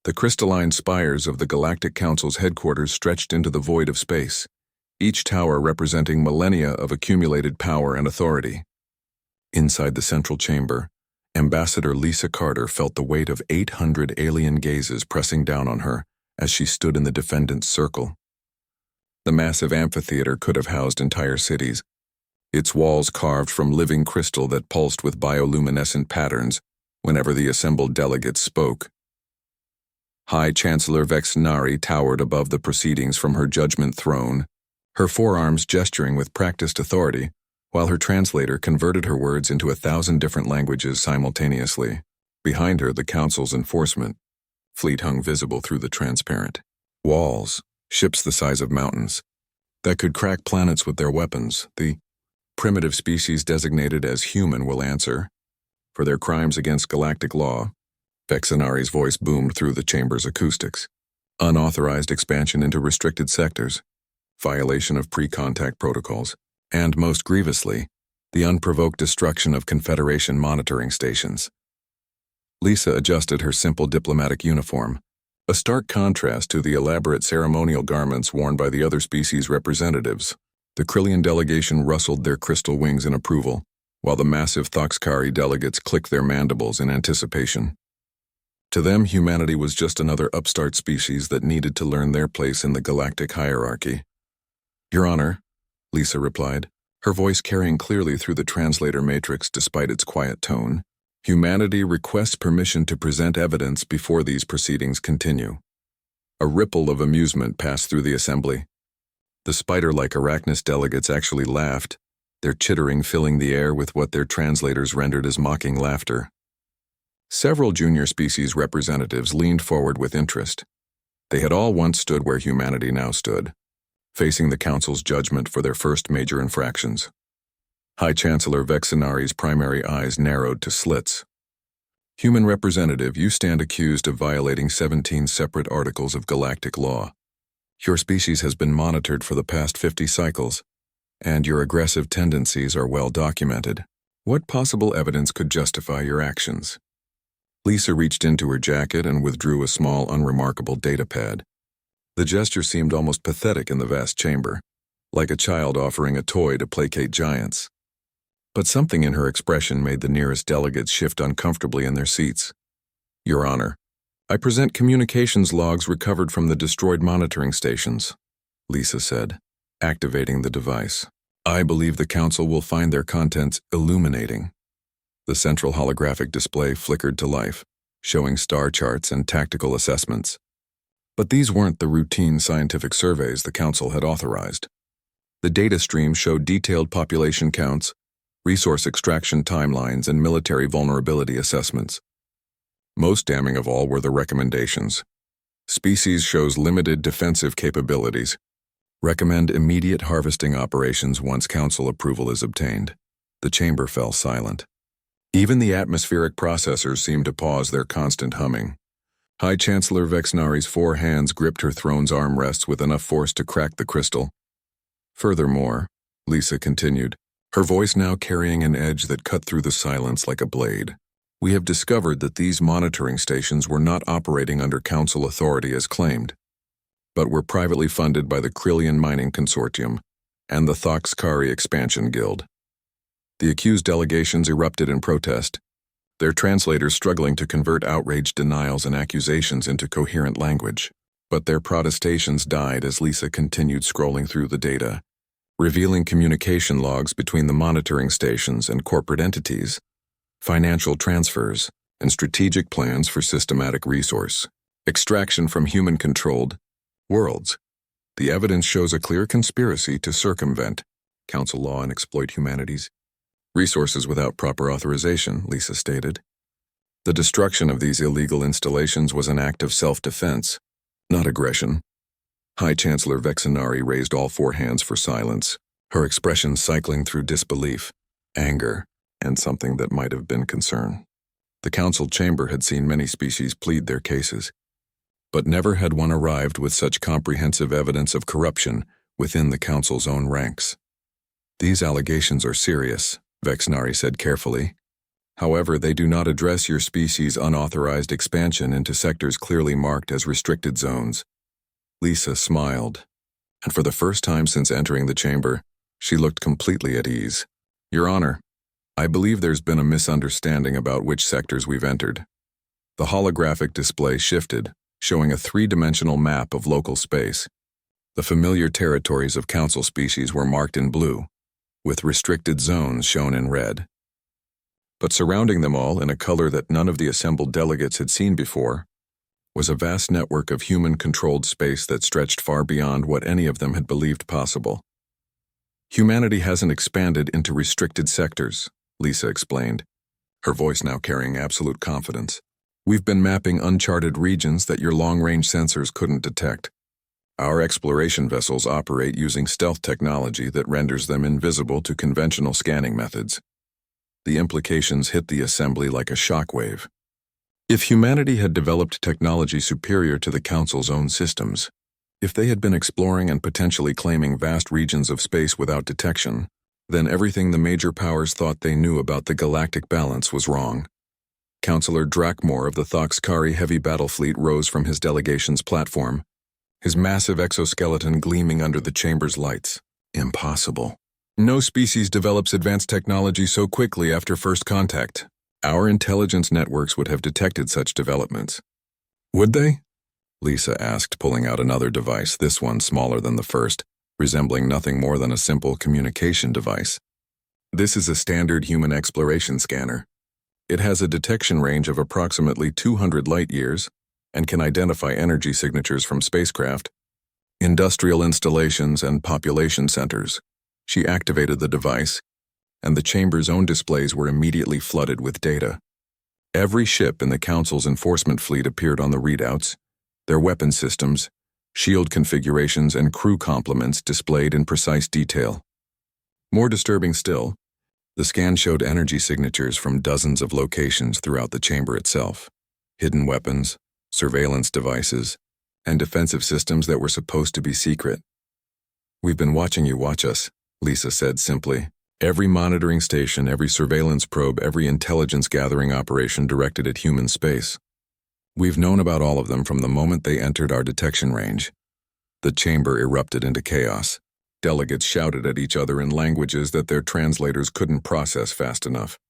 The crystalline spires of the Galactic Council's headquarters stretched into the void of space, each tower representing millennia of accumulated power and authority. Inside the central chamber, Ambassador Lisa Carter felt the weight of 800 alien gazes pressing down on her as she stood in the defendant's circle. The massive amphitheater could have housed entire cities, its walls carved from living crystal that pulsed with bioluminescent patterns whenever the assembled delegates spoke. High Chancellor Vexnari towered above the proceedings from her judgment throne, her forearms gesturing with practiced authority, while her translator converted her words into 1,000 different languages simultaneously. Behind her, the Council's enforcement fleet hung visible through the transparent walls, ships the size of mountains, that could crack planets with their weapons. The primitive species designated as human will answer for their crimes against galactic law. Vexnari's voice boomed through the chamber's acoustics. Unauthorized expansion into restricted sectors, violation of pre-contact protocols, and most grievously, the unprovoked destruction of Confederation monitoring stations. Lisa adjusted her simple diplomatic uniform, a stark contrast to the elaborate ceremonial garments worn by the other species' representatives. The Krillian delegation rustled their crystal wings in approval, while the massive Thoxkari delegates clicked their mandibles in anticipation. To them, humanity was just another upstart species that needed to learn their place in the galactic hierarchy. "Your Honor," Lisa replied, her voice carrying clearly through the translator matrix despite its quiet tone. "Humanity requests permission to present evidence before these proceedings continue." A ripple of amusement passed through the assembly. The spider-like Arachnus delegates actually laughed, their chittering filling the air with what their translators rendered as mocking laughter. Several junior species representatives leaned forward with interest. They had all once stood where humanity now stood, facing the Council's judgment for their first major infractions. High Chancellor Vexnari's primary eyes narrowed to slits. "Human representative, you stand accused of violating 17 separate articles of galactic law. Your species has been monitored for the past 50 cycles, and your aggressive tendencies are well documented. What possible evidence could justify your actions?" Lisa reached into her jacket and withdrew a small, unremarkable datapad. The gesture seemed almost pathetic in the vast chamber, like a child offering a toy to placate giants. But something in her expression made the nearest delegates shift uncomfortably in their seats. "Your Honor, I present communications logs recovered from the destroyed monitoring stations," Lisa said, activating the device. "I believe the Council will find their contents illuminating." The central holographic display flickered to life, showing star charts and tactical assessments. But these weren't the routine scientific surveys the Council had authorized. The data stream showed detailed population counts, resource extraction timelines, and military vulnerability assessments. Most damning of all were the recommendations. Species shows limited defensive capabilities. Recommend immediate harvesting operations once Council approval is obtained. The chamber fell silent. Even the atmospheric processors seemed to pause their constant humming. High Chancellor Vexnari's 4 hands gripped her throne's armrests with enough force to crack the crystal. "Furthermore," Lisa continued, her voice now carrying an edge that cut through the silence like a blade, "we have discovered that these monitoring stations were not operating under Council authority as claimed, but were privately funded by the Krillian Mining Consortium and the Thoxkari Expansion Guild." The accused delegations erupted in protest, their translators struggling to convert outraged denials and accusations into coherent language. But their protestations died as Lisa continued scrolling through the data, revealing communication logs between the monitoring stations and corporate entities, financial transfers, and strategic plans for systematic resource extraction from human-controlled worlds. The evidence shows a clear conspiracy to circumvent Council law and exploit humanity's resources without proper authorization, Lisa stated. The destruction of these illegal installations was an act of self-defense, not aggression. High Chancellor Vexnari raised all 4 hands for silence, her expression cycling through disbelief, anger, and something that might have been concern. The Council chamber had seen many species plead their cases, but never had one arrived with such comprehensive evidence of corruption within the Council's own ranks. "These allegations are serious," Vexnari said carefully. However, they do not address your species' unauthorized expansion into sectors clearly marked as restricted zones. Lisa smiled, and for the first time since entering the chamber, she looked completely at ease. Your Honor, I believe there's been a misunderstanding about which sectors we've entered. The holographic display shifted, showing a three-dimensional map of local space. The familiar territories of Council species were marked in blue, with restricted zones shown in red. But surrounding them all, in a color that none of the assembled delegates had seen before, was a vast network of human-controlled space that stretched far beyond what any of them had believed possible. Humanity hasn't expanded into restricted sectors, Lisa explained, her voice now carrying absolute confidence. We've been mapping uncharted regions that your long-range sensors couldn't detect. Our exploration vessels operate using stealth technology that renders them invisible to conventional scanning methods. The implications hit the assembly like a shockwave. If humanity had developed technology superior to the Council's own systems, if they had been exploring and potentially claiming vast regions of space without detection, then everything the major powers thought they knew about the galactic balance was wrong. Councillor Drakmore of the Thoxkari Heavy Battle Fleet rose from his delegation's platform, his massive exoskeleton gleaming under the chamber's lights. Impossible. No species develops advanced technology so quickly after first contact. Our intelligence networks would have detected such developments. Would they? Lisa asked, pulling out another device, this one smaller than the first, resembling nothing more than a simple communication device. This is a standard human exploration scanner. It has a detection range of approximately 200 light-years and can identify energy signatures from spacecraft, industrial installations, and population centers. She activated the device, and the chamber's own displays were immediately flooded with data. Every ship in the Council's enforcement fleet appeared on the readouts, their weapon systems, shield configurations, and crew complements displayed in precise detail. More disturbing still, the scan showed energy signatures from dozens of locations throughout the chamber itself, hidden weapons, surveillance devices, and defensive systems that were supposed to be secret. We've been watching you watch us, Lisa said simply. Every monitoring station, every surveillance probe, every intelligence-gathering operation directed at human space. We've known about all of them from the moment they entered our detection range. The chamber erupted into chaos. Delegates shouted at each other in languages that their translators couldn't process fast enough.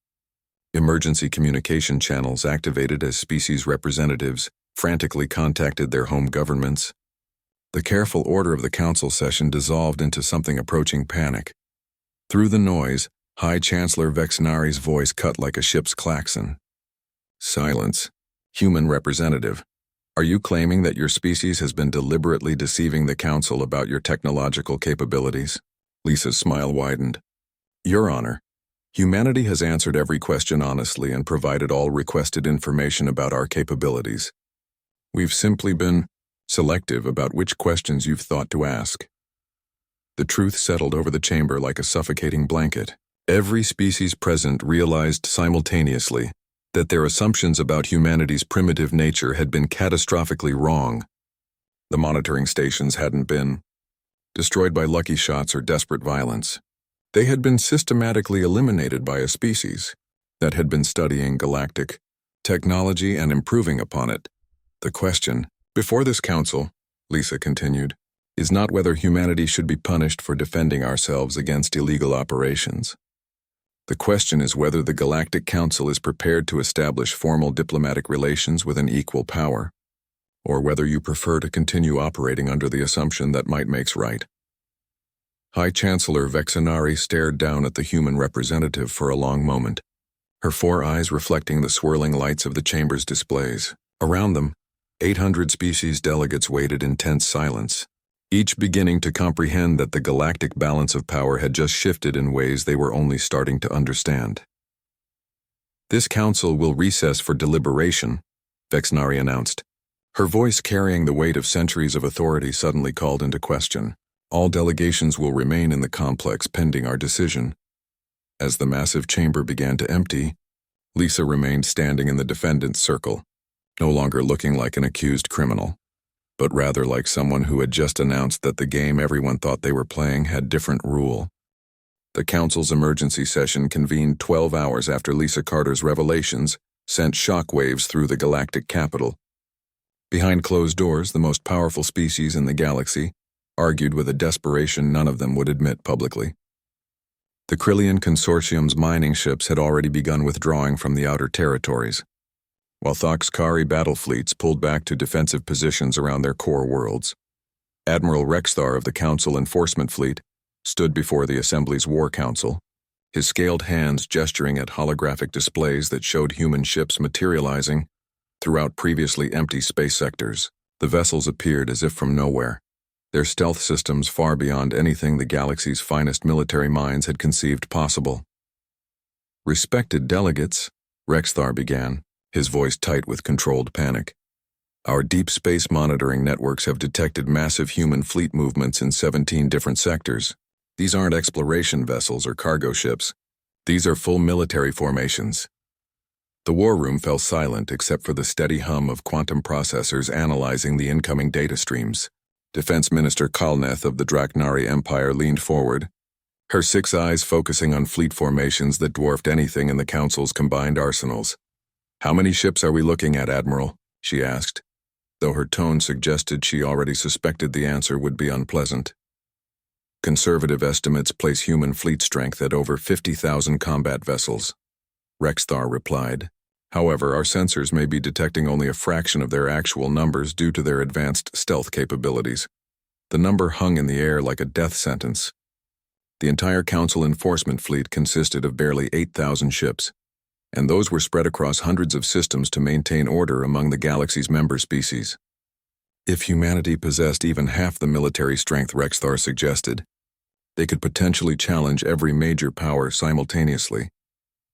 Emergency communication channels activated as species representatives frantically contacted their home governments. The careful order of the council session dissolved into something approaching panic. Through the noise, High Chancellor Vexnari's voice cut like a ship's klaxon. Silence. Human representative. Are you claiming that your species has been deliberately deceiving the Council about your technological capabilities? Lisa's smile widened. Your Honor, humanity has answered every question honestly and provided all requested information about our capabilities. We've simply been selective about which questions you've thought to ask. The truth settled over the chamber like a suffocating blanket. Every species present realized simultaneously that their assumptions about humanity's primitive nature had been catastrophically wrong. The monitoring stations hadn't been destroyed by lucky shots or desperate violence. They had been systematically eliminated by a species that had been studying galactic technology and improving upon it. The question, before this council, Lisa continued, is not whether humanity should be punished for defending ourselves against illegal operations. The question is whether the Galactic Council is prepared to establish formal diplomatic relations with an equal power, or whether you prefer to continue operating under the assumption that might makes right. High Chancellor Vexenari stared down at the human representative for a long moment, her four eyes reflecting the swirling lights of the chamber's displays. Around them, 800 species delegates waited in tense silence, each beginning to comprehend that the galactic balance of power had just shifted in ways they were only starting to understand. This council will recess for deliberation, Vexnari announced, her voice carrying the weight of centuries of authority suddenly called into question. All delegations will remain in the complex pending our decision. As the massive chamber began to empty, Lisa remained standing in the defendant's circle, no longer looking like an accused criminal, but rather like someone who had just announced that the game everyone thought they were playing had different rule. The Council's emergency session convened 12 hours after Lisa Carter's revelations sent shockwaves through the galactic capital. Behind closed doors, the most powerful species in the galaxy argued with a desperation none of them would admit publicly. The Krillian Consortium's mining ships had already begun withdrawing from the outer territories, while Thoxkari battle fleets pulled back to defensive positions around their core worlds. Admiral Rexthar of the Council Enforcement Fleet stood before the Assembly's War Council, his scaled hands gesturing at holographic displays that showed human ships materializing throughout previously empty space sectors. The vessels appeared as if from nowhere, their stealth systems far beyond anything the galaxy's finest military minds had conceived possible. "Respected delegates," Rexthar began, his voice tight with controlled panic. "Our deep space monitoring networks have detected massive human fleet movements in 17 different sectors. These aren't exploration vessels or cargo ships. These are full military formations." The war room fell silent except for the steady hum of quantum processors analyzing the incoming data streams. Defense Minister Kalneth of the Draknari Empire leaned forward, her 6 eyes focusing on fleet formations that dwarfed anything in the Council's combined arsenals. "How many ships are we looking at, Admiral?" she asked, though her tone suggested she already suspected the answer would be unpleasant. "Conservative estimates place human fleet strength at over 50,000 combat vessels," Rexthar replied. "However, our sensors may be detecting only a fraction of their actual numbers due to their advanced stealth capabilities." The number hung in the air like a death sentence. The entire Council enforcement fleet consisted of barely 8,000 ships, and those were spread across hundreds of systems to maintain order among the galaxy's member species. If humanity possessed even half the military strength Rexthar suggested, they could potentially challenge every major power simultaneously.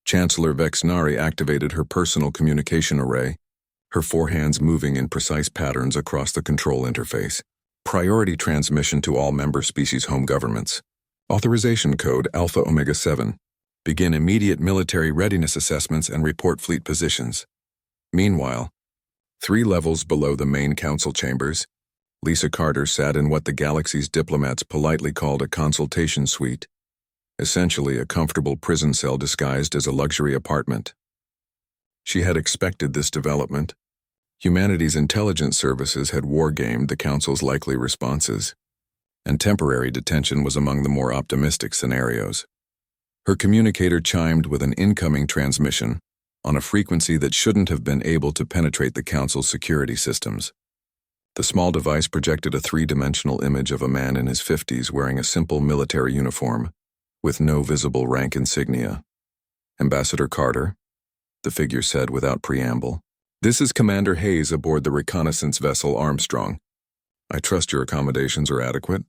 Chancellor Vexnari activated her personal communication array, her 4 hands moving in precise patterns across the control interface. "Priority transmission to all member species home governments. Authorization code Alpha Omega 7. Begin immediate military readiness assessments and report fleet positions." Meanwhile, 3 levels below the main council chambers, Lisa Carter sat in what the galaxy's diplomats politely called a consultation suite, essentially a comfortable prison cell disguised as a luxury apartment. She had expected this development. Humanity's intelligence services had wargamed the Council's likely responses, and temporary detention was among the more optimistic scenarios. Her communicator chimed with an incoming transmission on a frequency that shouldn't have been able to penetrate the Council's security systems. The small device projected a 3-dimensional image of a man in his 50s wearing a simple military uniform, with no visible rank insignia. "Ambassador Carter," the figure said without preamble, "this is Commander Hayes aboard the reconnaissance vessel Armstrong. I trust your accommodations are adequate."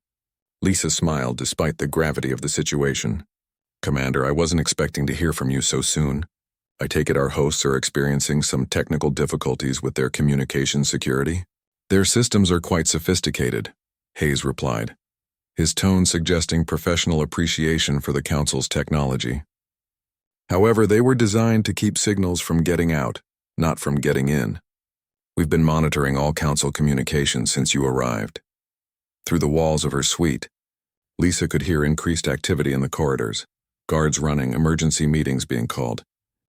Lisa smiled despite the gravity of the situation. "Commander, I wasn't expecting to hear from you so soon. I take it our hosts are experiencing some technical difficulties with their communication security?" "Their systems are quite sophisticated," Hayes replied, his tone suggesting professional appreciation for the Council's technology. "However, they were designed to keep signals from getting out, not from getting in. We've been monitoring all Council communications since you arrived." Through the walls of her suite, Lisa could hear increased activity in the corridors, guards running, emergency meetings being called,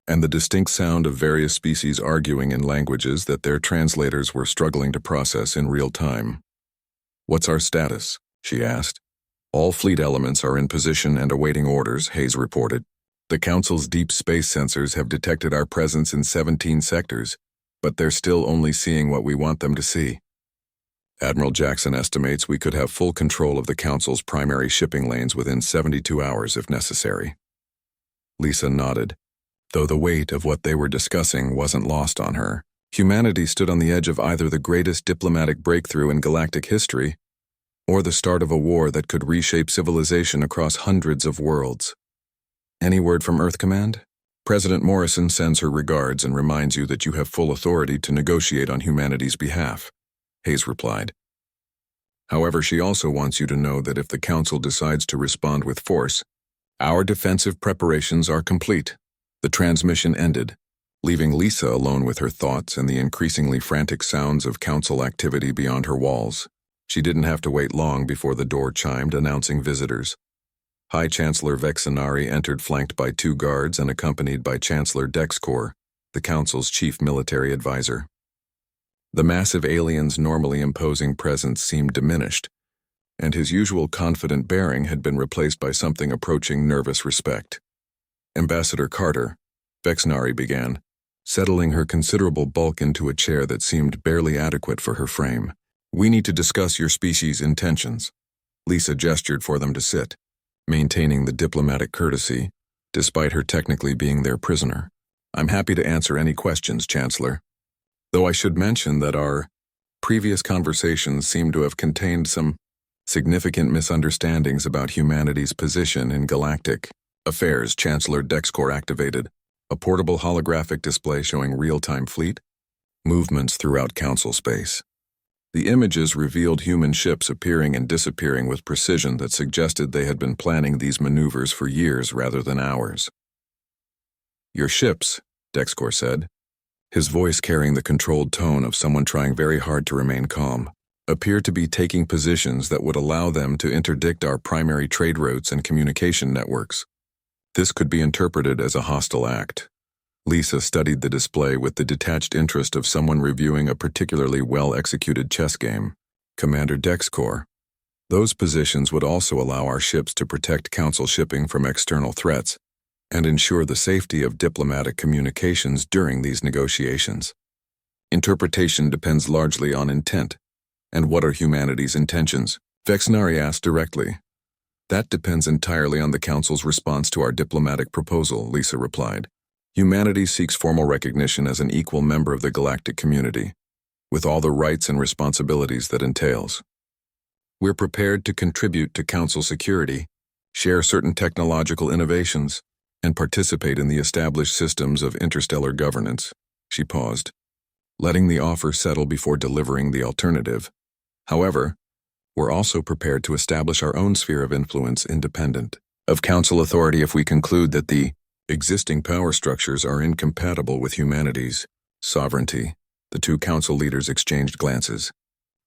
and the distinct sound of various species arguing in languages that their translators were struggling to process in real time. "What's our status?" she asked. "All fleet elements are in position and awaiting orders," Hayes reported. "The Council's deep space sensors have detected our presence in 17 sectors, but they're still only seeing what we want them to see. Admiral Jackson estimates we could have full control of the Council's primary shipping lanes within 72 hours if necessary." Lisa nodded, though the weight of what they were discussing wasn't lost on her. Humanity stood on the edge of either the greatest diplomatic breakthrough in galactic history or the start of a war that could reshape civilization across hundreds of worlds. "Any word from Earth Command? President Morrison sends her regards and reminds you that you have full authority to negotiate on humanity's behalf," Hayes replied. "However, she also wants you to know that if the Council decides to respond with force, our defensive preparations are complete." The transmission ended, leaving Lisa alone with her thoughts and the increasingly frantic sounds of Council activity beyond her walls. She didn't have to wait long before the door chimed announcing visitors. High Chancellor Vexenari entered flanked by 2 guards and accompanied by Chancellor Dexcor, the Council's chief military advisor. The massive alien's normally imposing presence seemed diminished, and his usual confident bearing had been replaced by something approaching nervous respect. Ambassador Carter, Vexenari began, settling her considerable bulk into a chair that seemed barely adequate for her frame. We need to discuss your species' intentions. Lisa gestured for them to sit, maintaining the diplomatic courtesy, despite her technically being their prisoner. I'm happy to answer any questions, Chancellor. Though I should mention that our previous conversations seem to have contained some significant misunderstandings about humanity's position in galactic affairs. Chancellor Dexcor activated a portable holographic display showing real-time fleet movements throughout Council space. The images revealed human ships appearing and disappearing with precision that suggested they had been planning these maneuvers for years rather than hours. Your ships, Dexcor said, his voice carrying the controlled tone of someone trying very hard to remain calm, appear to be taking positions that would allow them to interdict our primary trade routes and communication networks. This could be interpreted as a hostile act. Lisa studied the display with the detached interest of someone reviewing a particularly well-executed chess game. Commander Dexcor, those positions would also allow our ships to protect Council shipping from external threats and ensure the safety of diplomatic communications during these negotiations. Interpretation depends largely on intent. And what are humanity's intentions? Vexenari asked directly. That depends entirely on the Council's response to our diplomatic proposal, Lisa replied. Humanity seeks formal recognition as an equal member of the galactic community, with all the rights and responsibilities that entails. We're prepared to contribute to Council security, share certain technological innovations, and participate in the established systems of interstellar governance. She paused, letting the offer settle before delivering the alternative. However, we're also prepared to establish our own sphere of influence independent of Council authority if we conclude that the existing power structures are incompatible with humanity's sovereignty. The 2 Council leaders exchanged glances,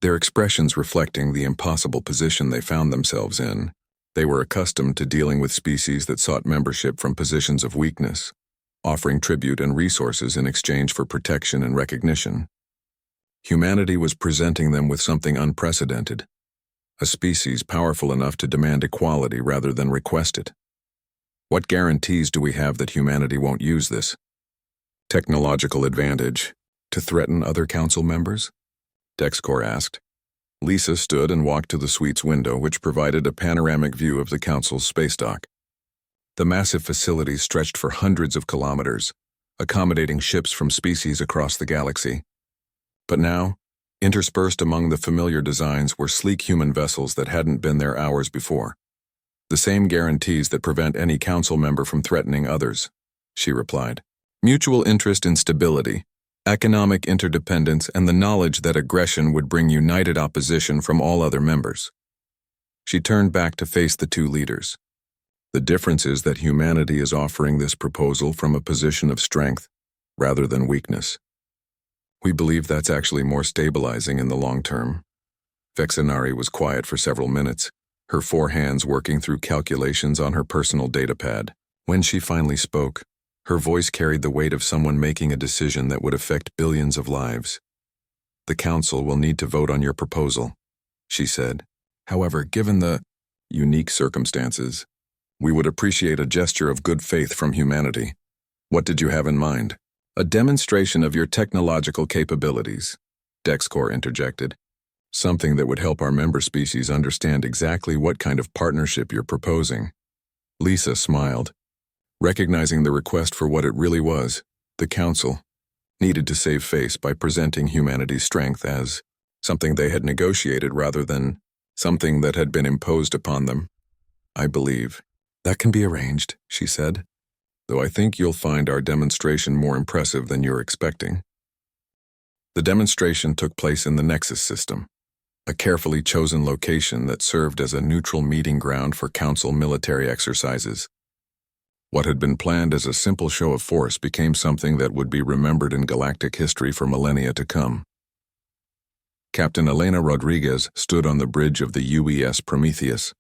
their expressions reflecting the impossible position they found themselves in. They were accustomed to dealing with species that sought membership from positions of weakness, offering tribute and resources in exchange for protection and recognition. Humanity was presenting them with something unprecedented, a species powerful enough to demand equality rather than request it. What guarantees do we have that humanity won't use this technological advantage to threaten other Council members? Dexcor asked. Lisa stood and walked to the suite's window, which provided a panoramic view of the Council's space dock. The massive facility stretched for hundreds of kilometers, accommodating ships from species across the galaxy. But now, interspersed among the familiar designs were sleek human vessels that hadn't been there hours before. The same guarantees that prevent any Council member from threatening others, she replied. Mutual interest in stability, economic interdependence, and the knowledge that aggression would bring united opposition from all other members. She turned back to face the 2 leaders. The difference is that humanity is offering this proposal from a position of strength rather than weakness. We believe that's actually more stabilizing in the long term. Vexenari was quiet for several minutes, her 4 hands working through calculations on her personal datapad. When she finally spoke, her voice carried the weight of someone making a decision that would affect billions of lives. The Council will need to vote on your proposal, she said. However, given the unique circumstances, we would appreciate a gesture of good faith from humanity. What did you have in mind? A demonstration of your technological capabilities, Dexcor interjected. Something that would help our member species understand exactly what kind of partnership you're proposing. Lisa smiled. Recognizing the request for what it really was, the Council needed to save face by presenting humanity's strength as something they had negotiated rather than something that had been imposed upon them. I believe that can be arranged, she said, though I think you'll find our demonstration more impressive than you're expecting. The demonstration took place in the Nexus system, a carefully chosen location that served as a neutral meeting ground for Council military exercises. What had been planned as a simple show of force became something that would be remembered in galactic history for millennia to come. Captain Elena Rodriguez stood on the bridge of the UES Prometheus,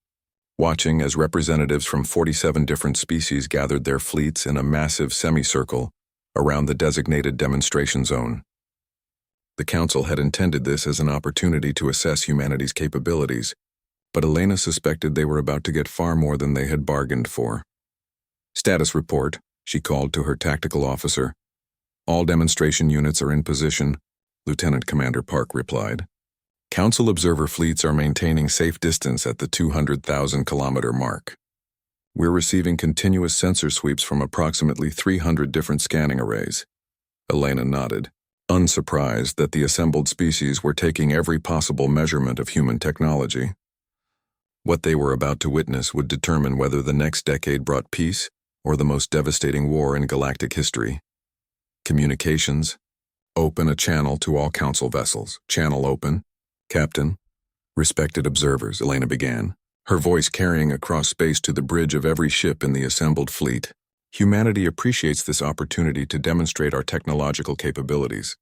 watching as representatives from 47 different species gathered their fleets in a massive semicircle around the designated demonstration zone. The Council had intended this as an opportunity to assess humanity's capabilities, but Elena suspected they were about to get far more than they had bargained for. "Status report," she called to her tactical officer. "All demonstration units are in position," Lieutenant Commander Park replied. "Council observer fleets are maintaining safe distance at the 200,000-kilometer mark. We're receiving continuous sensor sweeps from approximately 300 different scanning arrays." Elena nodded, unsurprised that the assembled species were taking every possible measurement of human technology. What they were about to witness would determine whether the next decade brought peace or the most devastating war in galactic history. Communications. "Open a channel to all Council vessels. Channel open. Captain." "Respected observers," Elena began, her voice carrying across space to the bridge of every ship in the assembled fleet. "Humanity appreciates this opportunity to demonstrate our technological capabilities.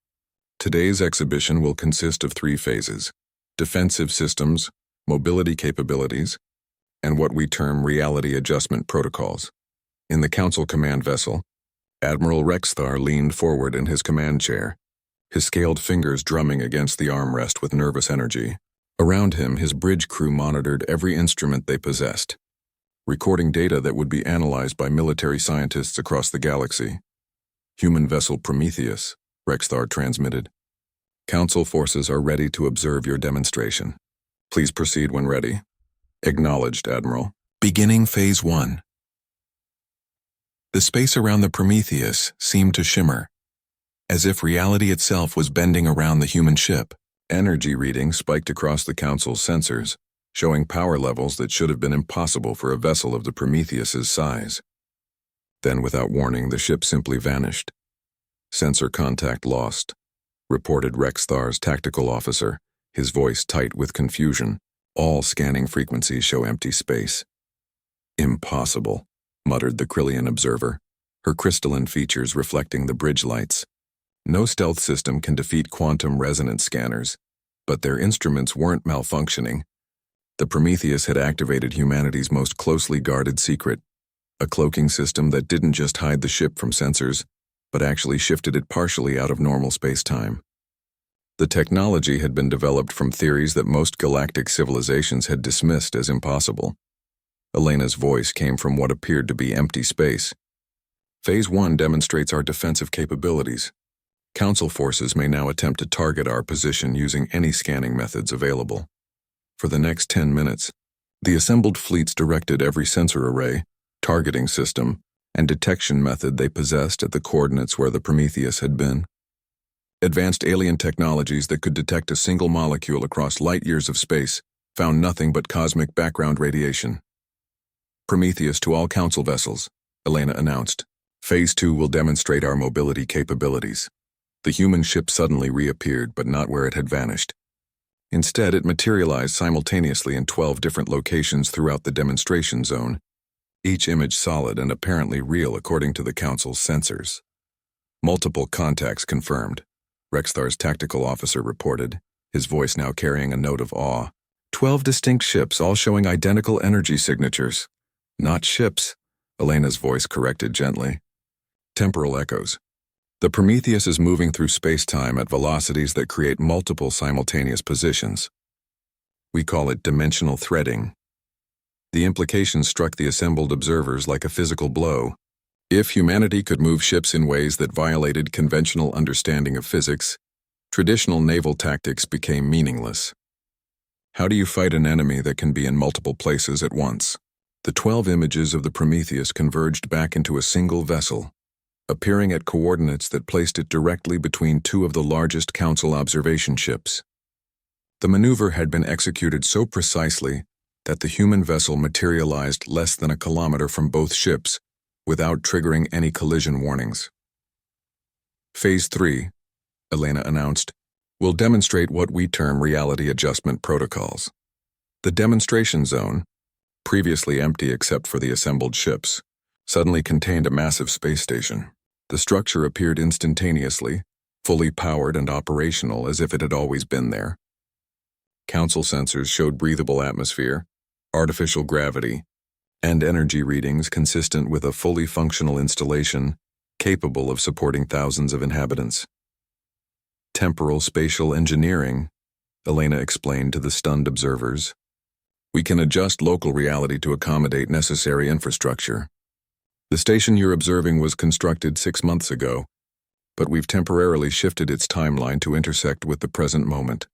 Today's exhibition will consist of 3 phases: defensive systems, mobility capabilities, and what we term reality adjustment protocols." In the Council command vessel, Admiral Rexthar leaned forward in his command chair, his scaled fingers drumming against the armrest with nervous energy. Around him, his bridge crew monitored every instrument they possessed, recording data that would be analyzed by military scientists across the galaxy. "Human vessel Prometheus," Rexthar transmitted. "Council forces are ready to observe your demonstration. Please proceed when ready." "Acknowledged, Admiral." Beginning Phase 1. The space around the Prometheus seemed to shimmer, as if reality itself was bending around the human ship. Energy readings spiked across the Council's sensors, showing power levels that should have been impossible for a vessel of the Prometheus's size. Then, without warning, the ship simply vanished. "Sensor contact lost," reported Rexthar's tactical officer, his voice tight with confusion. "All scanning frequencies show empty space." "Impossible," muttered the Krillian observer, her crystalline features reflecting the bridge lights. "No stealth system can defeat quantum resonance scanners, but their instruments weren't malfunctioning. The Prometheus had activated humanity's most closely guarded secret, a cloaking system that didn't just hide the ship from sensors, but actually shifted it partially out of normal space-time. The technology had been developed from theories that most galactic civilizations had dismissed as impossible." Elena's voice came from what appeared to be empty space. "Phase 1 demonstrates our defensive capabilities. Council forces may now attempt to target our position using any scanning methods available. For the next 10 minutes, the assembled fleets directed every sensor array, targeting system, and detection method they possessed at the coordinates where the Prometheus had been. Advanced alien technologies that could detect a single molecule across light years of space found nothing but cosmic background radiation. Prometheus to all Council vessels, Elena announced. Phase 2 will demonstrate our mobility capabilities. The human ship suddenly reappeared, but not where it had vanished. Instead, it materialized simultaneously in 12 different locations throughout the demonstration zone, each image solid and apparently real according to the Council's sensors. Multiple contacts confirmed, Rexthar's tactical officer reported, his voice now carrying a note of awe. 12 distinct ships, all showing identical energy signatures. Not ships, Elena's voice corrected gently. Temporal echoes. The Prometheus is moving through space-time at velocities that create multiple simultaneous positions. We call it dimensional threading. The implications struck the assembled observers like a physical blow. If humanity could move ships in ways that violated conventional understanding of physics, traditional naval tactics became meaningless. How do you fight an enemy that can be in multiple places at once? The 12 images of the Prometheus converged back into a single vessel, appearing at coordinates that placed it directly between two of the largest Council observation ships. The maneuver had been executed so precisely that the human vessel materialized less than a kilometer from both ships without triggering any collision warnings. Phase 3, Elena announced, will demonstrate what we term reality adjustment protocols. The demonstration zone, previously empty except for the assembled ships, suddenly contained a massive space station. The structure appeared instantaneously, fully powered and operational as if it had always been there. Council sensors showed breathable atmosphere, artificial gravity, and energy readings consistent with a fully functional installation capable of supporting thousands of inhabitants. Temporal spatial engineering, Elena explained to the stunned observers. We can adjust local reality to accommodate necessary infrastructure. The station you're observing was constructed 6 months ago, but we've temporarily shifted its timeline to intersect with the present moment.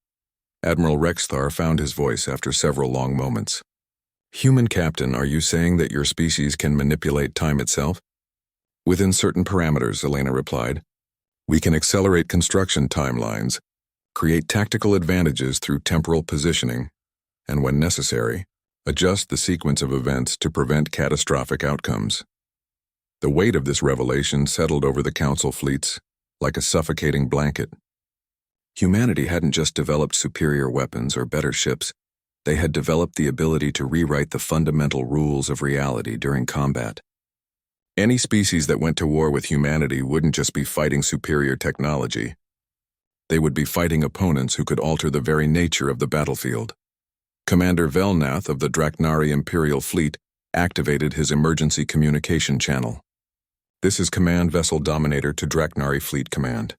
Admiral Rexthar found his voice after several long moments. Human Captain, are you saying that your species can manipulate time itself? Within certain parameters, Elena replied. We can accelerate construction timelines, create tactical advantages through temporal positioning, and when necessary, adjust the sequence of events to prevent catastrophic outcomes. The weight of this revelation settled over the Council fleets like a suffocating blanket. Humanity hadn't just developed superior weapons or better ships, they had developed the ability to rewrite the fundamental rules of reality during combat. Any species that went to war with humanity wouldn't just be fighting superior technology. They would be fighting opponents who could alter the very nature of the battlefield. Commander Velnath of the Draknari Imperial Fleet activated his emergency communication channel. This is Command Vessel Dominator to Draknari Fleet Command.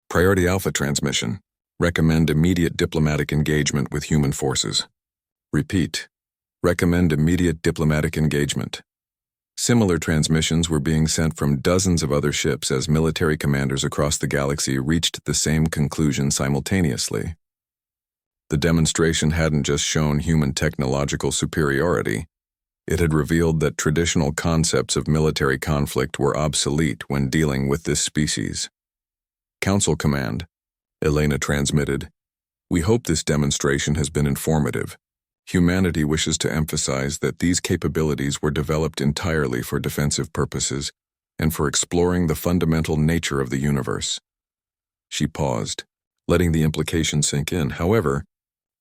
Priority Alpha transmission. Recommend immediate diplomatic engagement with human forces. Repeat. Recommend immediate diplomatic engagement. Similar transmissions were being sent from dozens of other ships as military commanders across the galaxy reached the same conclusion simultaneously. The demonstration hadn't just shown human technological superiority, it had revealed that traditional concepts of military conflict were obsolete when dealing with this species. Council Command, Elena transmitted. We hope this demonstration has been informative. Humanity wishes to emphasize that these capabilities were developed entirely for defensive purposes and for exploring the fundamental nature of the universe. She paused, letting the implication sink in. However,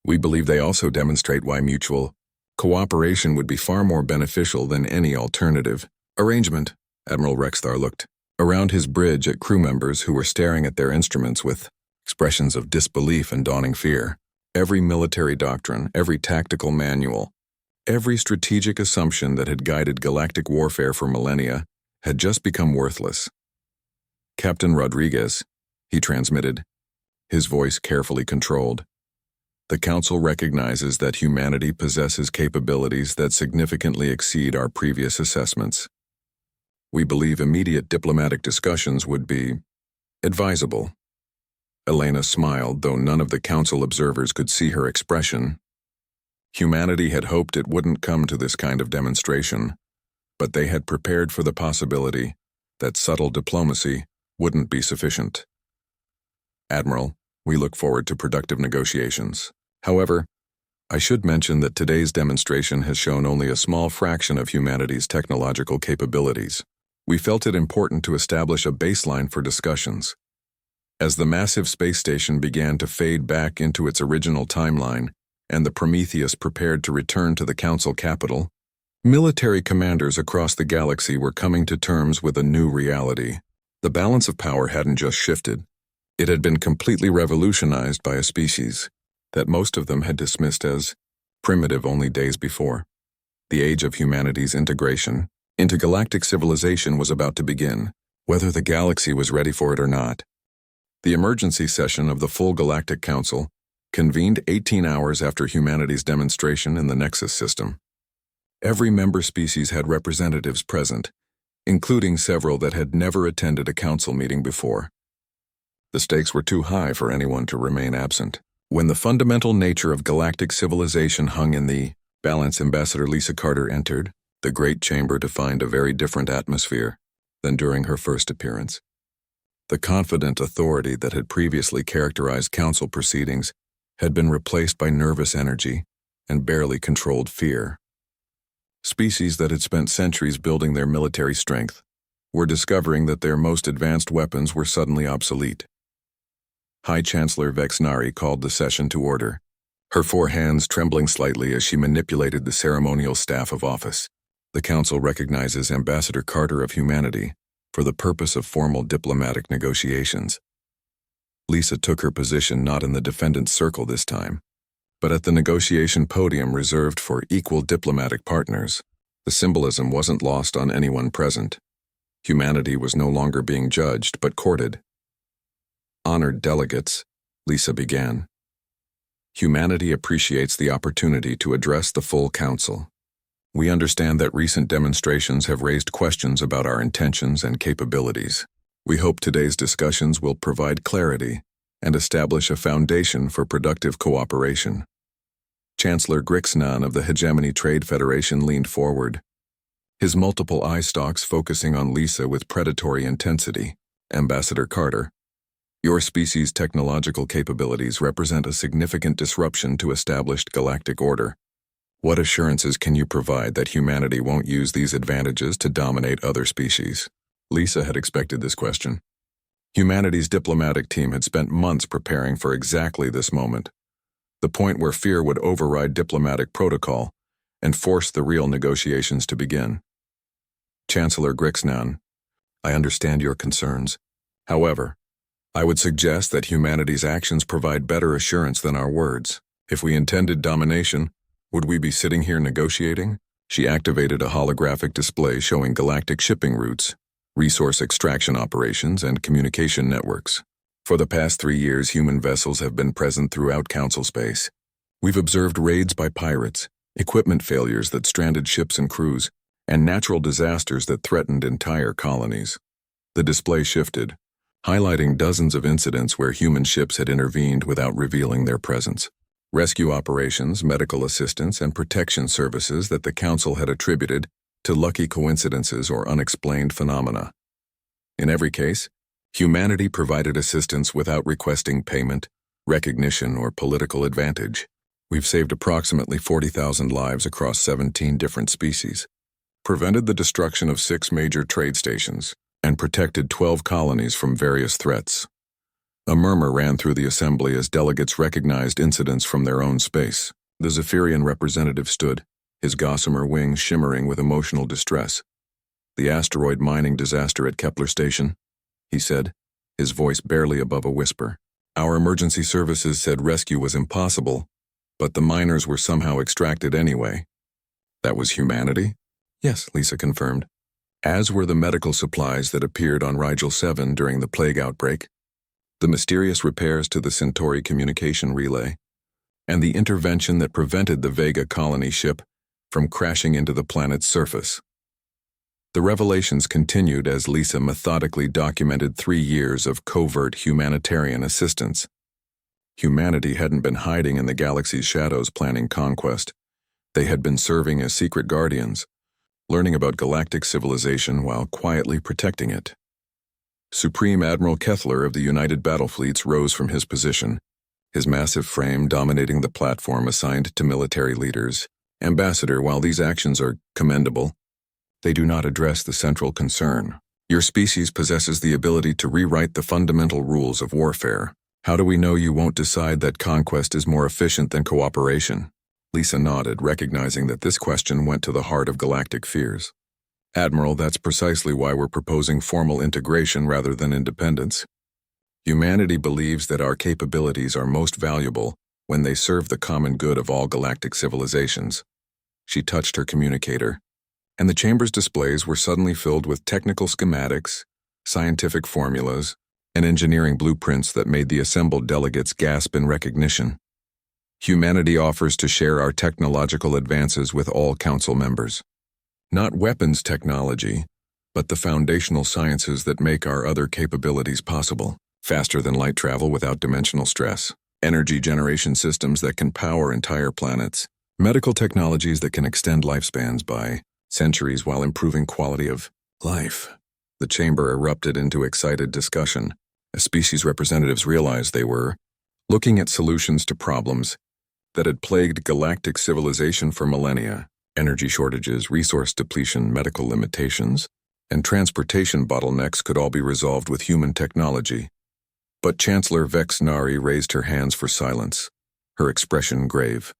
we believe they also demonstrate why mutual cooperation would be far more beneficial than any alternative arrangement. Admiral Rexthar looked around his bridge at crew members who were staring at their instruments with expressions of disbelief and dawning fear. Every military doctrine, every tactical manual, every strategic assumption that had guided galactic warfare for millennia had just become worthless. Captain Rodriguez, he transmitted, his voice carefully controlled. The Council recognizes that humanity possesses capabilities that significantly exceed our previous assessments. We believe immediate diplomatic discussions would be advisable. Elena smiled, though none of the Council observers could see her expression. Humanity had hoped it wouldn't come to this kind of demonstration, but they had prepared for the possibility that subtle diplomacy wouldn't be sufficient. Admiral, we look forward to productive negotiations. However, I should mention that today's demonstration has shown only a small fraction of humanity's technological capabilities. We felt it important to establish a baseline for discussions. As the massive space station began to fade back into its original timeline, and the Prometheus prepared to return to the Council capital, military commanders across the galaxy were coming to terms with a new reality. The balance of power hadn't just shifted. It had been completely revolutionized by a species that most of them had dismissed as primitive only days before. The age of humanity's integration into galactic civilization was about to begin, whether the galaxy was ready for it or not. The emergency session of the full Galactic Council convened 18 hours after humanity's demonstration in the Nexus system. Every member species had representatives present, including several that had never attended a council meeting before. The stakes were too high for anyone to remain absent. When the fundamental nature of galactic civilization hung in the balance, Ambassador Lisa Carter entered the Great Chamber to find a very different atmosphere than during her first appearance. The confident authority that had previously characterized council proceedings had been replaced by nervous energy and barely controlled fear. Species that had spent centuries building their military strength were discovering that their most advanced weapons were suddenly obsolete. High Chancellor Vexnari called the session to order, her 4 hands trembling slightly as she manipulated the ceremonial staff of office. The Council recognizes Ambassador Carter of Humanity for the purpose of formal diplomatic negotiations. Lisa took her position not in the defendant's circle this time, but at the negotiation podium reserved for equal diplomatic partners, the symbolism wasn't lost on anyone present. Humanity was no longer being judged, but courted. Honored delegates, Lisa began. Humanity appreciates the opportunity to address the full council. We understand that recent demonstrations have raised questions about our intentions and capabilities. We hope today's discussions will provide clarity and establish a foundation for productive cooperation. Chancellor Grixnan of the Hegemony Trade Federation leaned forward, his multiple eye stalks focusing on Lisa with predatory intensity. Ambassador Carter, your species' technological capabilities represent a significant disruption to established galactic order. What assurances can you provide that humanity won't use these advantages to dominate other species? Lisa had expected this question. Humanity's diplomatic team had spent months preparing for exactly this moment, the point where fear would override diplomatic protocol and force the real negotiations to begin. Chancellor Grixnan, I understand your concerns. However, I would suggest that humanity's actions provide better assurance than our words. If we intended domination, would we be sitting here negotiating? She activated a holographic display showing galactic shipping routes, resource extraction operations, and communication networks. For the past 3 years, human vessels have been present throughout Council space. We've observed raids by pirates, equipment failures that stranded ships and crews, and natural disasters that threatened entire colonies. The display shifted, highlighting dozens of incidents where human ships had intervened without revealing their presence. Rescue operations, medical assistance, and protection services that the Council had attributed to lucky coincidences or unexplained phenomena. In every case, humanity provided assistance without requesting payment, recognition, or political advantage. We've saved approximately 40,000 lives across 17 different species, prevented the destruction of 6 major trade stations, and protected 12 colonies from various threats. A murmur ran through the assembly as delegates recognized incidents from their own space. The Zephyrian representative stood, his gossamer wings shimmering with emotional distress. The asteroid mining disaster at Kepler Station, he said, his voice barely above a whisper. Our emergency services said rescue was impossible, but the miners were somehow extracted anyway. That was humanity? Yes, Lisa confirmed. As were the medical supplies that appeared on Rigel 7 during the plague outbreak, the mysterious repairs to the Centauri communication relay, and the intervention that prevented the Vega colony ship from crashing into the planet's surface. The revelations continued as Lisa methodically documented 3 years of covert humanitarian assistance. Humanity hadn't been hiding in the galaxy's shadows planning conquest. They had been serving as secret guardians, learning about galactic civilization while quietly protecting it. Supreme Admiral Kethler of the United Battlefleets rose from his position, his massive frame dominating the platform assigned to military leaders. Ambassador, while these actions are commendable, they do not address the central concern. Your species possesses the ability to rewrite the fundamental rules of warfare. How do we know you won't decide that conquest is more efficient than cooperation? Lisa nodded, recognizing that this question went to the heart of galactic fears. Admiral, that's precisely why we're proposing formal integration rather than independence. Humanity believes that our capabilities are most valuable when they serve the common good of all galactic civilizations. She touched her communicator, and the chamber's displays were suddenly filled with technical schematics, scientific formulas, and engineering blueprints that made the assembled delegates gasp in recognition. Humanity offers to share our technological advances with all council members. Not weapons technology, but the foundational sciences that make our other capabilities possible. Faster than light travel without dimensional stress, energy generation systems that can power entire planets, medical technologies that can extend lifespans by centuries while improving quality of life. The chamber erupted into excited discussion as species representatives realized they were looking at solutions to problems that had plagued galactic civilization for millennia. Energy shortages, resource depletion, medical limitations, and transportation bottlenecks could all be resolved with human technology. But Chancellor Vex Nari raised her hands for silence, her expression grave.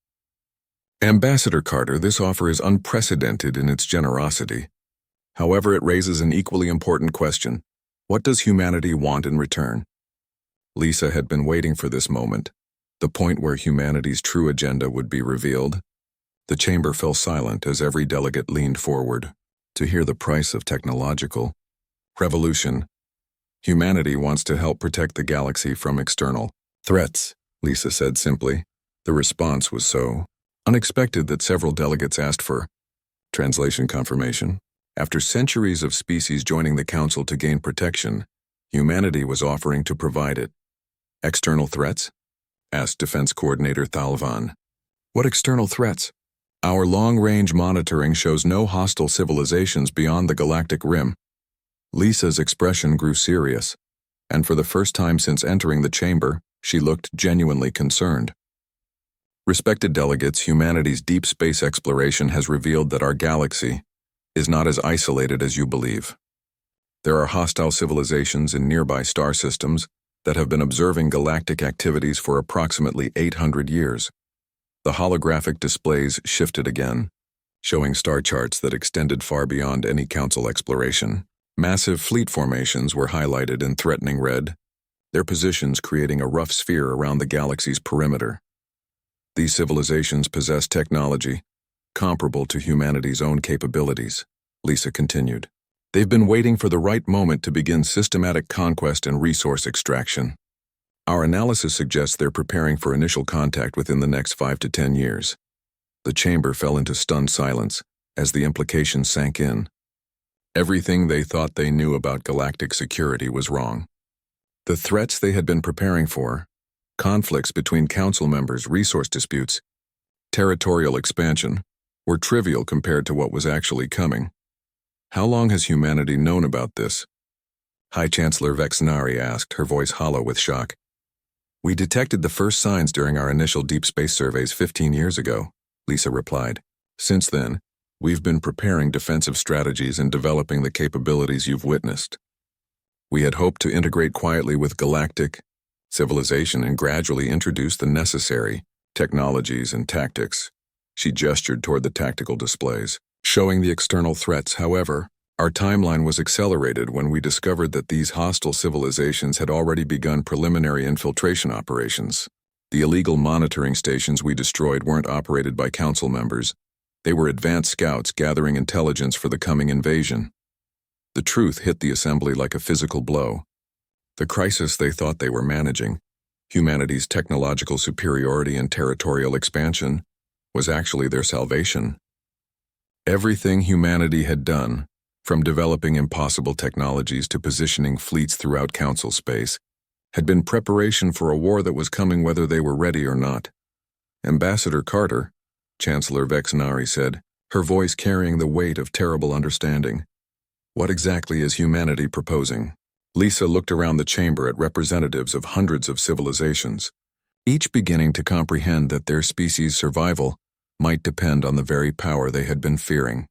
Ambassador Carter, this offer is unprecedented in its generosity. However, it raises an equally important question. What does humanity want in return? Lisa had been waiting for this moment, the point where humanity's true agenda would be revealed. The chamber fell silent as every delegate leaned forward to hear the price of technological revolution. Humanity wants to help protect the galaxy from external threats, Lisa said simply. The response was so unexpected that several delegates asked for translation confirmation. After centuries of species joining the Council to gain protection, humanity was offering to provide it. External threats? Asked Defense Coordinator Thalvan. What external threats? Our long-range monitoring shows no hostile civilizations beyond the galactic rim. Lisa's expression grew serious, and for the first time since entering the chamber, she looked genuinely concerned. Respected delegates, humanity's deep space exploration has revealed that our galaxy is not as isolated as you believe. There are hostile civilizations in nearby star systems that have been observing galactic activities for approximately 800 years. The holographic displays shifted again, showing star charts that extended far beyond any Council exploration. Massive fleet formations were highlighted in threatening red, their positions creating a rough sphere around the galaxy's perimeter. These civilizations possess technology comparable to humanity's own capabilities, Lisa continued. They've been waiting for the right moment to begin systematic conquest and resource extraction. Our analysis suggests they're preparing for initial contact within the next 5 to 10 years. The chamber fell into stunned silence as the implications sank in. Everything they thought they knew about galactic security was wrong. The threats they had been preparing for, conflicts between Council members, resource disputes, territorial expansion, were trivial compared to what was actually coming. How long has humanity known about this? High Chancellor Vexnari asked, her voice hollow with shock. We detected the first signs during our initial deep space surveys 15 years ago, Lisa replied. Since then, we've been preparing defensive strategies and developing the capabilities you've witnessed. We had hoped to integrate quietly with galactic civilization and gradually introduce the necessary technologies and tactics. She gestured toward the tactical displays, showing the external threats. However, our timeline was accelerated when we discovered that these hostile civilizations had already begun preliminary infiltration operations. The illegal monitoring stations we destroyed weren't operated by Council members. They were advanced scouts gathering intelligence for the coming invasion. The truth hit the assembly like a physical blow. The crisis they thought they were managing, humanity's technological superiority and territorial expansion, was actually their salvation. Everything humanity had done, from developing impossible technologies to positioning fleets throughout Council space, had been preparation for a war that was coming whether they were ready or not. Ambassador Carter, Chancellor Vexnari said, her voice carrying the weight of terrible understanding. What exactly is humanity proposing? Lisa looked around the chamber at representatives of hundreds of civilizations, each beginning to comprehend that their species' survival might depend on the very power they had been fearing.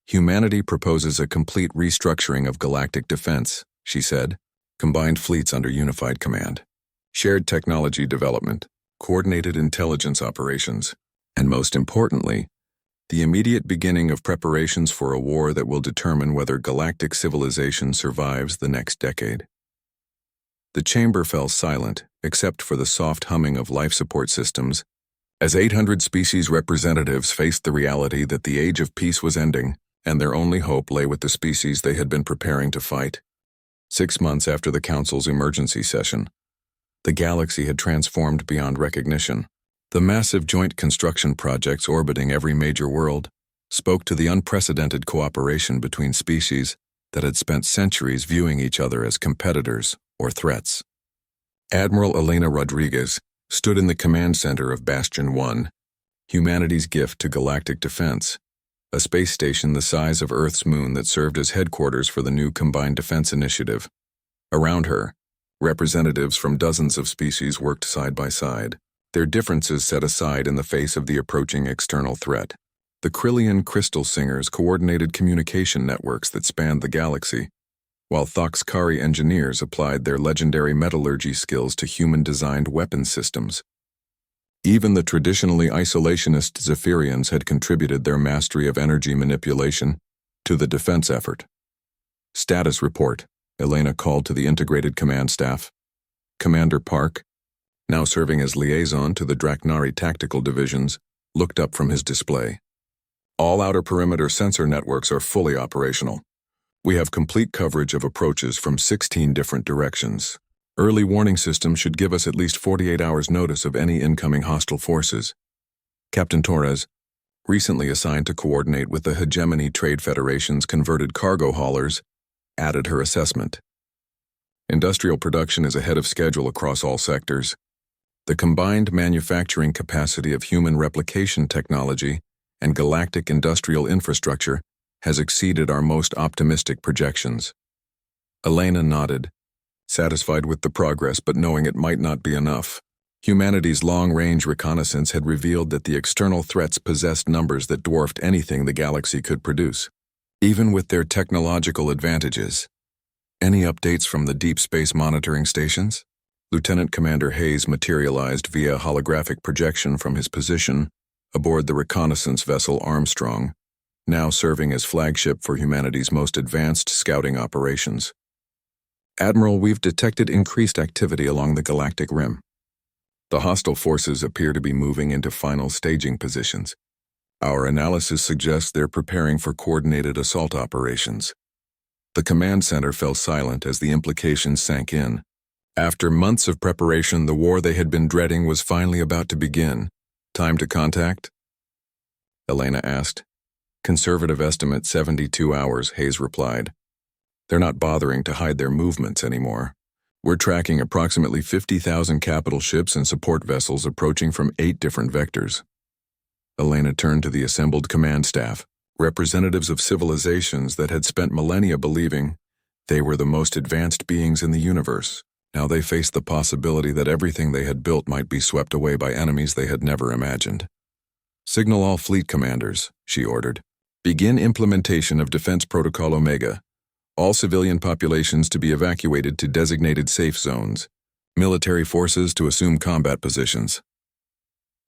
Humanity proposes a complete restructuring of galactic defense, she said, combined fleets under unified command, shared technology development, coordinated intelligence operations, and most importantly, the immediate beginning of preparations for a war that will determine whether galactic civilization survives the next decade. The chamber fell silent, except for the soft humming of life support systems, as 800 species representatives faced the reality that the age of peace was ending, and their only hope lay with the species they had been preparing to fight. 6 months after the Council's emergency session, the galaxy had transformed beyond recognition. The massive joint construction projects orbiting every major world spoke to the unprecedented cooperation between species that had spent centuries viewing each other as competitors or threats. Admiral Elena Rodriguez stood in the command center of Bastion 1, humanity's gift to galactic defense, a space station the size of Earth's moon that served as headquarters for the new Combined Defense Initiative. Around her, representatives from dozens of species worked side by side, their differences set aside in the face of the approaching external threat. The Krillian crystal singers coordinated communication networks that spanned the galaxy, while Thoxkari engineers applied their legendary metallurgy skills to human-designed weapon systems. Even the traditionally isolationist Zephyrians had contributed their mastery of energy manipulation to the defense effort. Status report, Elena called to the integrated command staff. Commander Park, now serving as liaison to the Draknari tactical divisions, looked up from his display. All outer perimeter sensor networks are fully operational. We have complete coverage of approaches from 16 different directions. Early warning systems should give us at least 48 hours notice of any incoming hostile forces. Captain Torres, recently assigned to coordinate with the Hegemony Trade Federation's converted cargo haulers, added her assessment. Industrial production is ahead of schedule across all sectors. The combined manufacturing capacity of human replication technology and galactic industrial infrastructure has exceeded our most optimistic projections. Elena nodded, satisfied with the progress but knowing it might not be enough. Humanity's long-range reconnaissance had revealed that the external threats possessed numbers that dwarfed anything the galaxy could produce, even with their technological advantages. Any updates from the deep space monitoring stations? Lieutenant Commander Hayes materialized via holographic projection from his position aboard the reconnaissance vessel Armstrong, now serving as flagship for humanity's most advanced scouting operations. Admiral, we've detected increased activity along the galactic rim. The hostile forces appear to be moving into final staging positions. Our analysis suggests they're preparing for coordinated assault operations. The command center fell silent as the implications sank in. After months of preparation, the war they had been dreading was finally about to begin. Time to contact? Elena asked. Conservative estimate 72 hours, Hayes replied. They're not bothering to hide their movements anymore. We're tracking approximately 50,000 capital ships and support vessels approaching from 8 different vectors. Elena turned to the assembled command staff, representatives of civilizations that had spent millennia believing they were the most advanced beings in the universe. Now they faced the possibility that everything they had built might be swept away by enemies they had never imagined. Signal all fleet commanders, she ordered. Begin implementation of Defense Protocol Omega. All civilian populations to be evacuated to designated safe zones. Military forces to assume combat positions.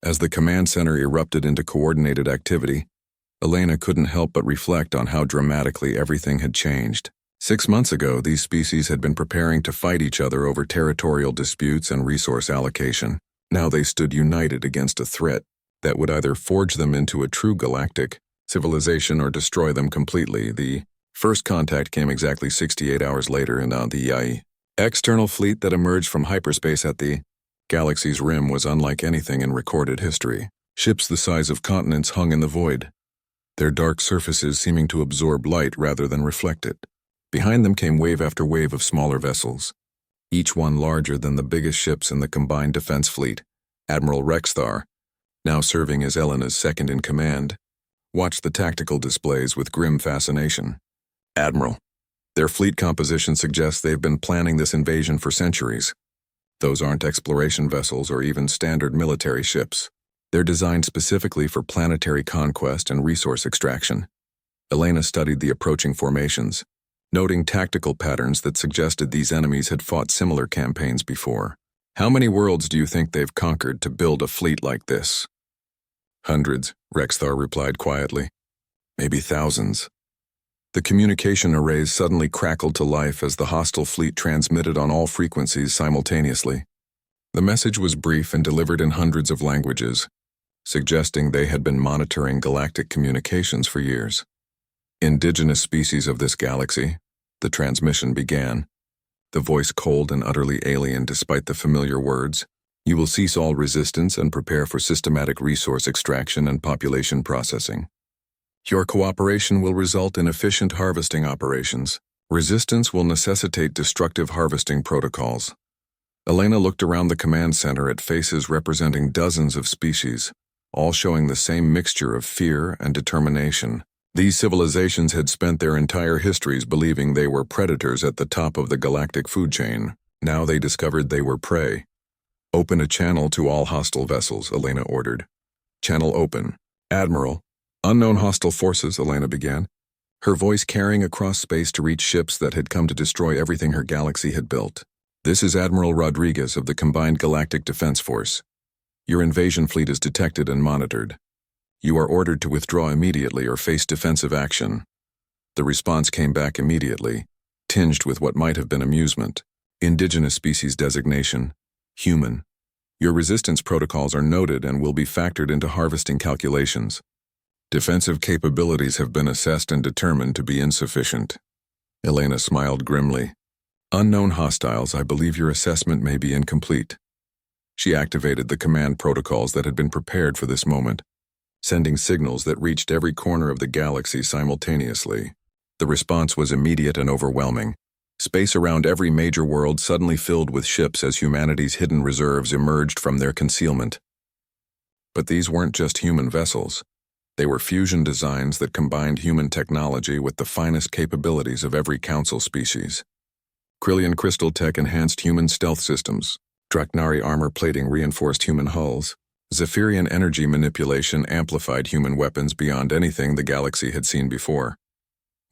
As the command center erupted into coordinated activity, Elena couldn't help but reflect on how dramatically everything had changed. 6 months ago, these species had been preparing to fight each other over territorial disputes and resource allocation. Now they stood united against a threat that would either forge them into a true galactic civilization or destroy them completely. The first contact came exactly 68 hours later, and the external fleet that emerged from hyperspace at the galaxy's rim was unlike anything in recorded history. Ships the size of continents hung in the void, their dark surfaces seeming to absorb light rather than reflect it. Behind them came wave after wave of smaller vessels, each one larger than the biggest ships in the combined defense fleet. Admiral Rexthar, now serving as Elena's second-in-command, watched the tactical displays with grim fascination. Admiral, their fleet composition suggests they've been planning this invasion for centuries. Those aren't exploration vessels or even standard military ships. They're designed specifically for planetary conquest and resource extraction. Elena studied the approaching formations, noting tactical patterns that suggested these enemies had fought similar campaigns before. How many worlds do you think they've conquered to build a fleet like this? Hundreds, Rexthar replied quietly. Maybe thousands. The communication arrays suddenly crackled to life as the hostile fleet transmitted on all frequencies simultaneously. The message was brief and delivered in hundreds of languages, suggesting they had been monitoring galactic communications for years. Indigenous species of this galaxy, the transmission began, the voice cold and utterly alien despite the familiar words. You will cease all resistance and prepare for systematic resource extraction and population processing. Your cooperation will result in efficient harvesting operations. Resistance will necessitate destructive harvesting protocols. Elena looked around the command center at faces representing dozens of species, all showing the same mixture of fear and determination. These civilizations had spent their entire histories believing they were predators at the top of the galactic food chain. Now they discovered they were prey. Open a channel to all hostile vessels, Elena ordered. Channel open. Admiral. Unknown hostile forces, Elena began, her voice carrying across space to reach ships that had come to destroy everything her galaxy had built. This is Admiral Rodriguez of the Combined Galactic Defense Force. Your invasion fleet is detected and monitored. You are ordered to withdraw immediately or face defensive action. The response came back immediately, tinged with what might have been amusement. Indigenous species designation, human. Your resistance protocols are noted and will be factored into harvesting calculations. Defensive capabilities have been assessed and determined to be insufficient. Elena smiled grimly. Unknown hostiles, I believe your assessment may be incomplete. She activated the command protocols that had been prepared for this moment, sending signals that reached every corner of the galaxy simultaneously. The response was immediate and overwhelming. Space around every major world suddenly filled with ships as humanity's hidden reserves emerged from their concealment. But these weren't just human vessels. They were fusion designs that combined human technology with the finest capabilities of every council species. Krillian crystal tech enhanced human stealth systems. Draknari armor plating reinforced human hulls. Zephyrian energy manipulation amplified human weapons beyond anything the galaxy had seen before.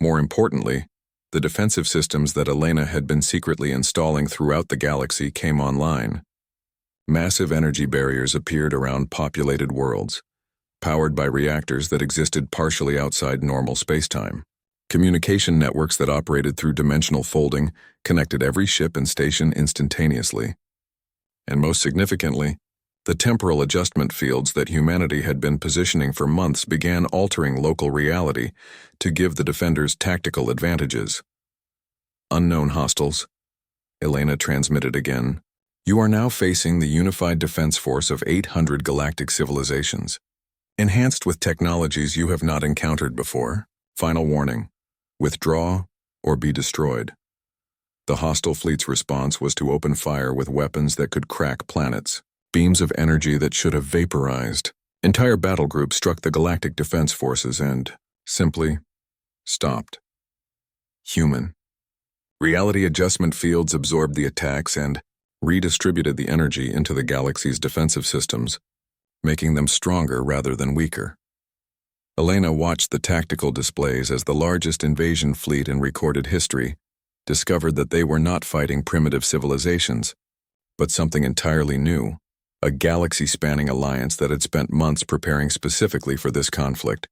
More importantly, the defensive systems that Elena had been secretly installing throughout the galaxy came online. Massive energy barriers appeared around populated worlds, powered by reactors that existed partially outside normal spacetime. Communication networks that operated through dimensional folding connected every ship and station instantaneously. And most significantly, the temporal adjustment fields that humanity had been positioning for months began altering local reality to give the defenders tactical advantages. Unknown hostiles, Elena transmitted again. You are now facing the unified defense force of 800 galactic civilizations, enhanced with technologies you have not encountered before. Final warning: withdraw or be destroyed. The hostile fleet's response was to open fire with weapons that could crack planets. Beams of energy that should have vaporized. Entire battle groups struck the galactic defense forces and simply stopped. Human. Reality adjustment fields absorbed the attacks and redistributed the energy into the galaxy's defensive systems, making them stronger rather than weaker. Elena watched the tactical displays as the largest invasion fleet in recorded history discovered that they were not fighting primitive civilizations, but something entirely new. A galaxy-spanning alliance that had spent months preparing specifically for this conflict.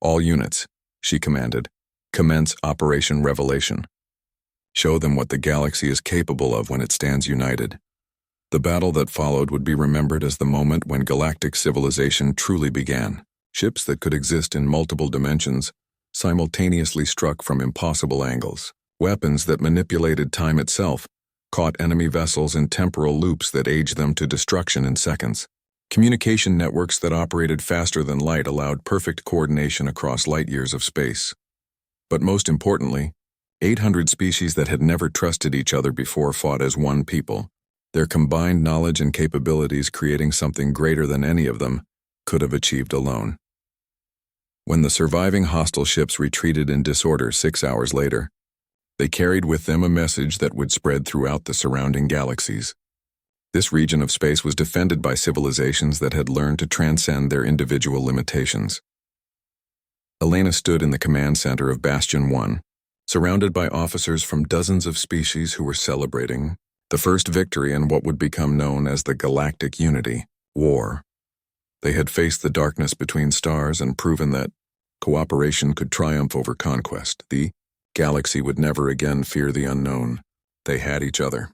All units, she commanded, commence Operation Revelation. Show them what the galaxy is capable of when it stands united. The battle that followed would be remembered as the moment when galactic civilization truly began. Ships that could exist in multiple dimensions simultaneously struck from impossible angles. Weapons that manipulated time itself caught enemy vessels in temporal loops that aged them to destruction in seconds. Communication networks that operated faster than light allowed perfect coordination across light years of space. But most importantly, 800 species that had never trusted each other before fought as one people, their combined knowledge and capabilities creating something greater than any of them could have achieved alone. When the surviving hostile ships retreated in disorder 6 hours later, they carried with them a message that would spread throughout the surrounding galaxies. This region of space was defended by civilizations that had learned to transcend their individual limitations. Elena stood in the command center of Bastion 1, surrounded by officers from dozens of species who were celebrating the first victory in what would become known as the Galactic War. They had faced the darkness between stars and proven that cooperation could triumph over conquest. The galaxy would never again fear the unknown. They had each other.